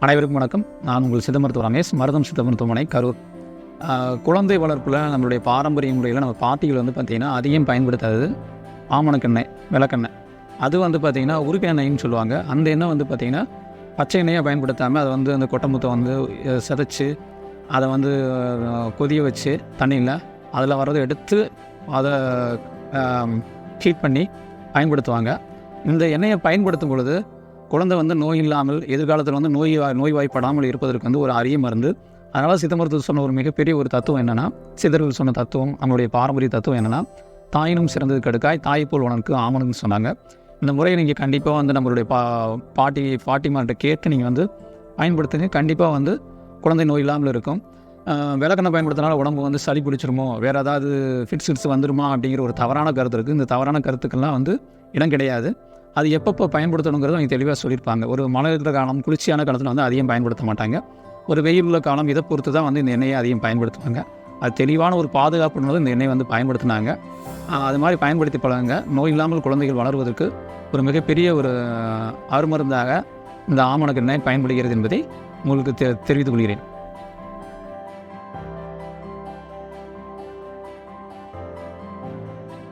அனைவருக்கும் வணக்கம். நான் உங்கள் சித்த மருத்துவர் ரமேஷ், மருதம் சித்த மருத்துவமனை, கரூர். குழந்தை வளர்ப்பில் நம்மளுடைய பாரம்பரிய முறையில் நம்ம பாட்டிகள் பார்த்திங்கன்னா அதிகம் பயன்படுத்தாதது ஆமணக்கெண்ணெய், விளக்கெண்ணெய். அது பார்த்திங்கன்னா உருக்கு எண்ணெய்ன்னு சொல்லுவாங்க. அந்த எண்ணெய் பார்த்திங்கன்னா பச்சை எண்ணெயாக பயன்படுத்தாமல் அதை அந்த கொட்டமுத்தை சிதைச்சி அதை கொதிய வச்சு தண்ணியில் அதில் வர்றதை எடுத்து அதை ஹீட் பண்ணி பயன்படுத்துவாங்க. இந்த எண்ணெயை பயன்படுத்தும் பொழுது குழந்தை நோய் இல்லாமல் எதிர்காலத்தில் நோய்வாய்ப்படாமல் இருப்பதற்கு ஒரு அரிய மருந்து. அதனால் சித்த மருத்துவம் சொன்ன ஒரு மிகப்பெரிய ஒரு தத்துவம் என்னென்னா, சித்தர்கள் சொன்ன தத்துவம், நம்மளுடைய பாரம்பரிய தத்துவம் என்னென்னா, தாயினும் சிறந்தது கடுக்காய், தாய் போல் உனக்கு ஆமணம்னு சொன்னாங்க. இந்த முறையை நீங்கள் கண்டிப்பாக நம்மளுடைய பாட்டிமார்கிட்ட கேட்டு நீங்கள் பயன்படுத்துங்க. கண்டிப்பாக குழந்தை நோய் இல்லாமல் இருக்கும். விளக்கெண்ணெய் பயன்படுத்தினால உடம்பு சளி பிடிச்சிருமோ, வேறு ஏதாவது ஃபிட்ஸ் வந்துருமா அப்படிங்கிற ஒரு தவறான கருத்து இருக்குது. இந்த தவறான கருத்துக்கெல்லாம் இடம் கிடையாது. அது எப்பப்போ பயன்படுத்தணுங்கிறது அவங்க தெளிவாக சொல்லியிருப்பாங்க. ஒரு மழை இருக்கிற காலம், குளிர்ச்சியான காலத்தில் அதிகம் பயன்படுத்த மாட்டாங்க. ஒரு வெயில் உள்ள காலம், இதை பொறுத்து தான் இந்த எண்ணெயை அதிகம் பயன்படுத்துவாங்க. அது தெளிவான ஒரு பாதுகாப்புன்றது இந்த எண்ணெய் பயன்படுத்தினாங்க. அது மாதிரி பயன்படுத்தி பழகுங்க. நோய் இல்லாமல் குழந்தைகள் வளர்வதற்கு ஒரு மிகப்பெரிய ஒரு அருமருந்தாக இந்த ஆமணக்கு எண்ணெய் பயன்படுகிறது என்பதை உங்களுக்கு தெரிவித்துக் கொள்கிறேன்.